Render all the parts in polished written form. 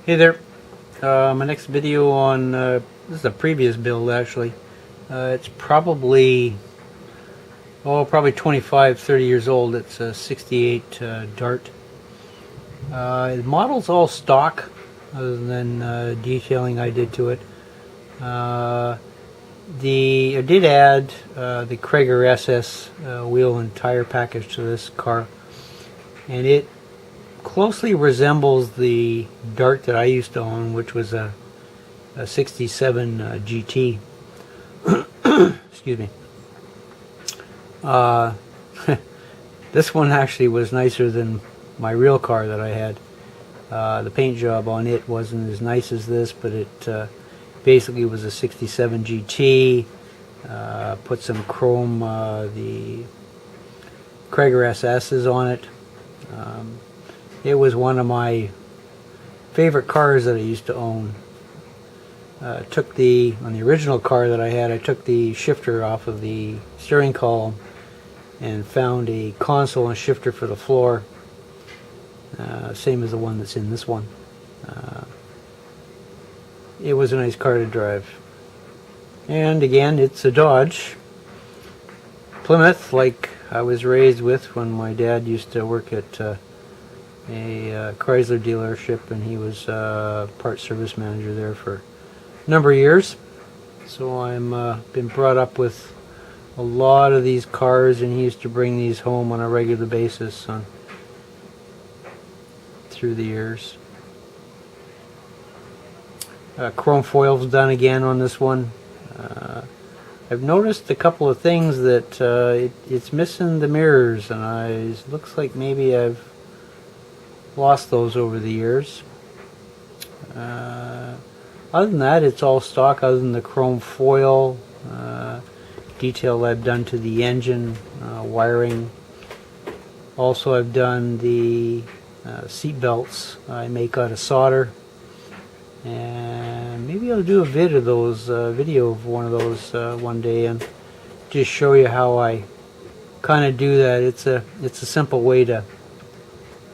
Hey there, my next video on, this is a previous build actually. It's probably 25-30 years old. It's a 68 Dart. The model's all stock other than detailing I did to it. I did add the Krager SS wheel and tire package to this car, and it closely resembles the Dart that I used to own, which was a 67 GT. Excuse me. This one actually was nicer than my real car that I had. The paint job on it wasn't as nice as this, but it basically was a 67 GT. Put some chrome, the Krager SS's on it. It was one of my favorite cars that I used to own. On the original car that I had, I took the shifter off of the steering column and found a console and shifter for the floor, same as the one that's in this one. It was a nice car to drive. And again, it's a Dodge. Plymouth, like I was raised with when my dad used to work at a Chrysler dealership, and he was part service manager there for a number of years. So I'm been brought up with a lot of these cars, and he used to bring these home on a regular basis through the years. Chrome foils done again on this one. I've noticed a couple of things that it's missing the mirrors, and it looks like maybe I've lost those over the years. Other than that, it's all stock other than the chrome foil detail I've done to the engine, wiring. Also, I've done the seat belts I make out of solder, and maybe I'll do a video of one of those one day and just show you how I kind of do that. It's a simple way to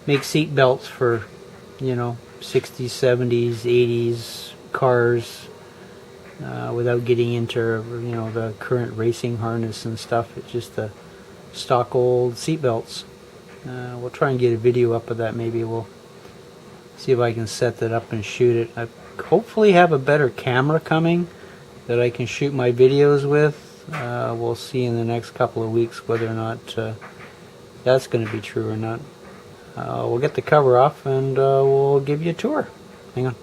make seat belts for, 60s, 70s, 80s cars without getting into the current racing harness and stuff. It's just the stock old seat belts. We'll try and get a video up of that. Maybe we'll see if I can set that up and shoot it. I hopefully have a better camera coming that I can shoot my videos with. We'll see in the next couple of weeks whether or not that's going to be true or not. We'll get the cover off and we'll give you a tour. Hang on.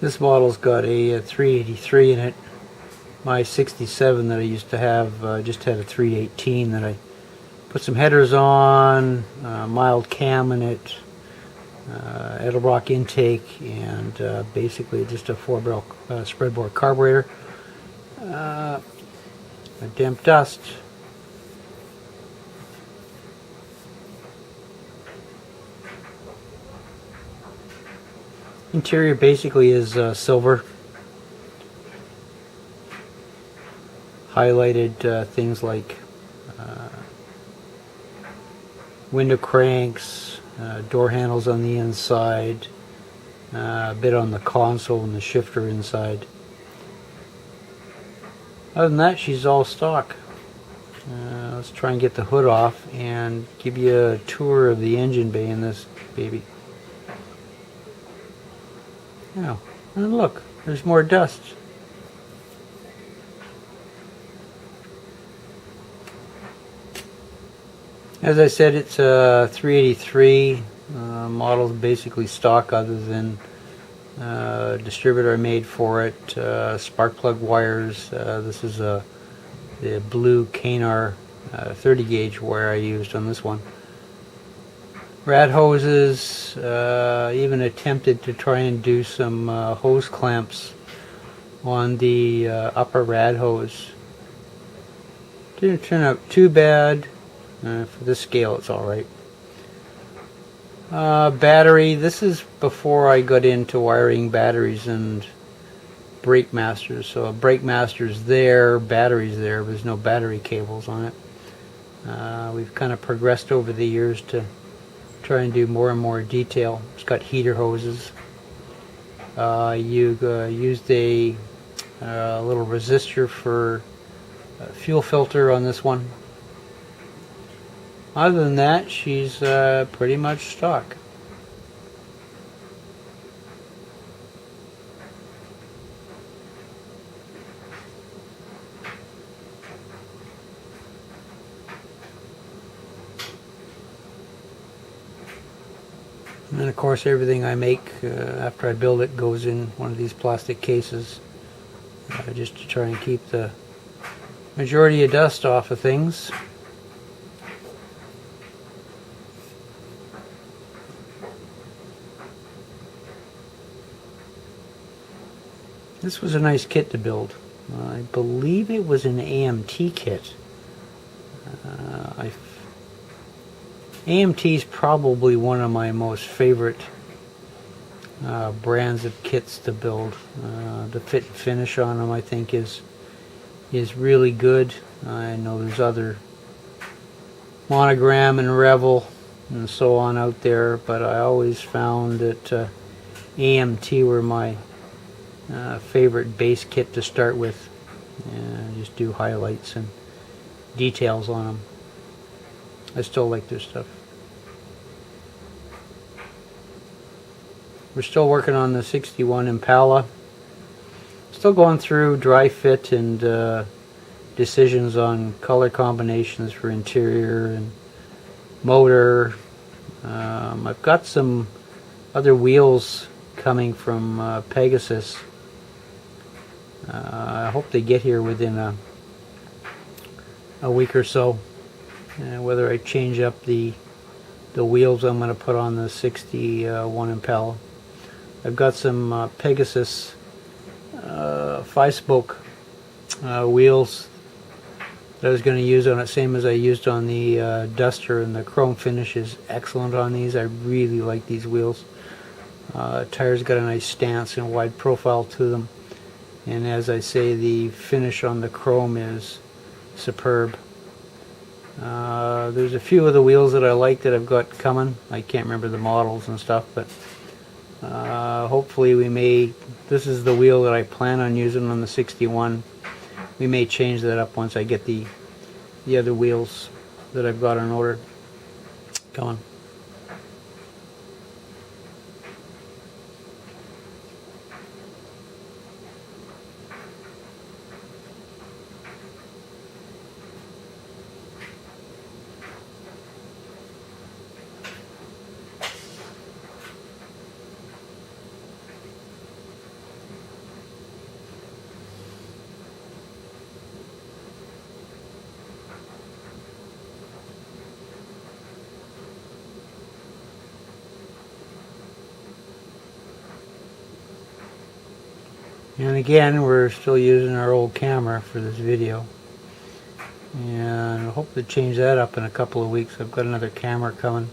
This model's got a 383 in it. My 67 that I used to have just had a 318 that I put some headers on, mild cam in it, Edelbrock intake, and basically just a 4-barrel spreadbore carburetor. A damp dust. Interior basically is silver. Highlighted things like window cranks, door handles on the inside, a bit on the console and the shifter inside. Other than that, she's all stock. Let's try and get the hood off and give you a tour of the engine bay in this baby. Now, and look, there's more dust. As I said, it's a 383. Model's basically stock other than distributor I made for it, spark plug wires. This is the blue Canar 30 gauge wire I used on this one. Rad hoses, even attempted to try and do some hose clamps on the upper rad hose. Didn't turn out too bad. For this scale it's alright. Battery, this is before I got into wiring batteries and brake masters. So brake masters there, batteries there, there's no battery cables on it. We've kind of progressed over the years to try and do more and more detail. It's got heater hoses. You used a little resistor for a fuel filter on this one. Other than that, she's pretty much stock. And then of course everything I make after I build it goes in one of these plastic cases, just to try and keep the majority of dust off of things. This was a nice kit to build. I believe it was an AMT kit. AMT is probably one of my most favorite brands of kits to build. The fit and finish on them I think is really good. I know there's other Monogram and Revel and so on out there, but I always found that AMT were my favorite base kit to start with, and just do highlights and details on them. I still like their stuff. We're still working on the 61 Impala. Still going through dry fit and decisions on color combinations for interior and motor. I've got some other wheels coming from Pegasus. I hope they get here within a week or so. Whether I change up the wheels I'm going to put on the 61 Impala. I've got some Pegasus 5-spoke wheels that I was going to use on it, same as I used on the Duster, and the chrome finish is excellent on these. I really like these wheels. Tires got a nice stance and wide profile to them, and as I say, the finish on the chrome is superb. There's a few of the wheels that I like that I've got coming. I can't remember the models and stuff, but hopefully we may, this is the wheel that I plan on using on the 61. We may change that up once I get the other wheels that I've got on order coming. And again, we're still using our old camera for this video, and I hope to change that up in a couple of weeks. I've got another camera coming.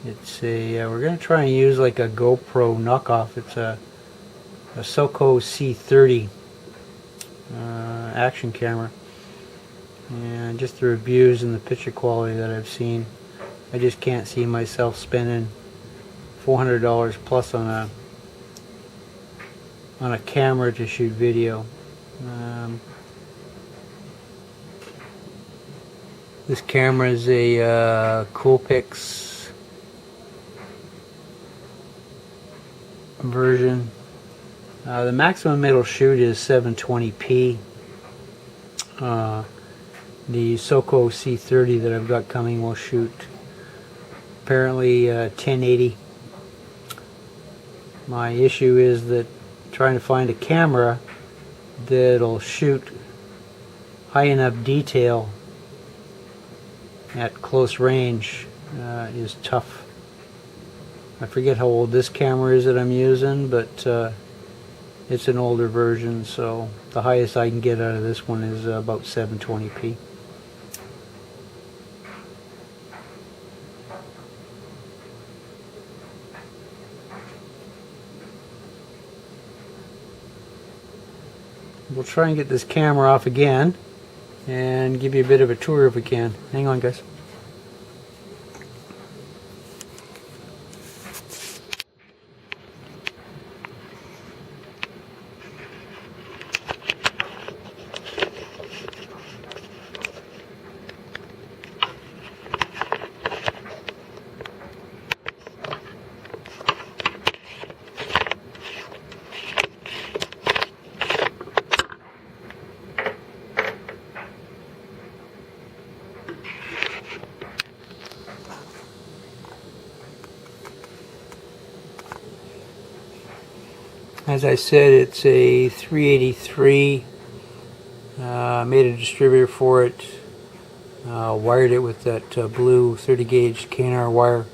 It's a we're going to try and use like a GoPro knockoff. It's a Soco C30 action camera, and just the reviews and the picture quality that I've seen, I just can't see myself spending $400 plus on a camera to shoot video. This camera is a Coolpix version. The maximum it'll shoot is 720p. The Soco C30 that I've got coming will shoot apparently 1080. My issue is that trying to find a camera that'll shoot high enough detail at close range is tough. I forget how old this camera is that I'm using, but it's an older version, so the highest I can get out of this one is about 720p. We'll try and get this camera off again and give you a bit of a tour if we can. Hang on, guys. As I said, it's a 383. Made a distributor for it. Wired it with that blue 30 gauge K&R wire.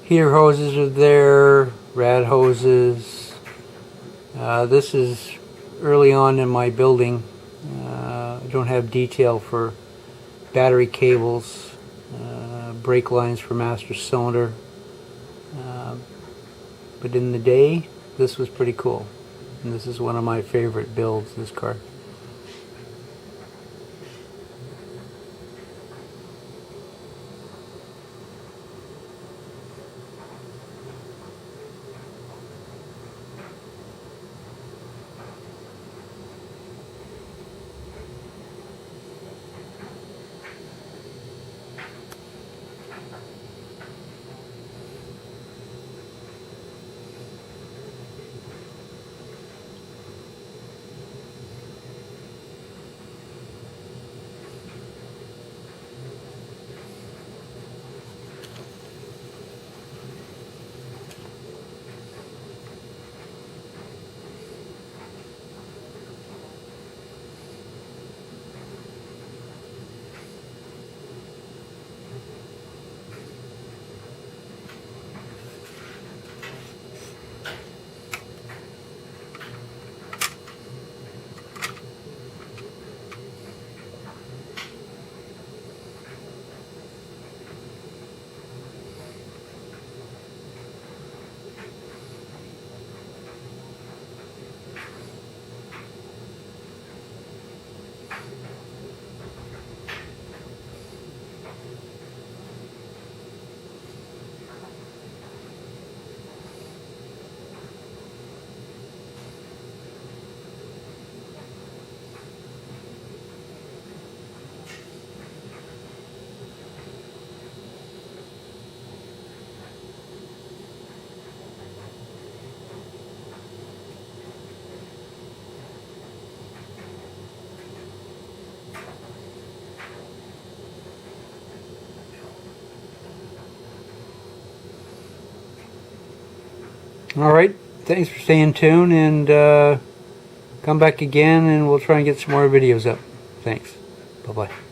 Heater hoses are there, rad hoses. This is early on in my building. I don't have detail for battery cables, brake lines for master cylinder. But in the day, this was pretty cool, and this is one of my favorite builds, this car. Alright, thanks for staying tuned, and come back again and we'll try and get some more videos up. Thanks. Bye-bye.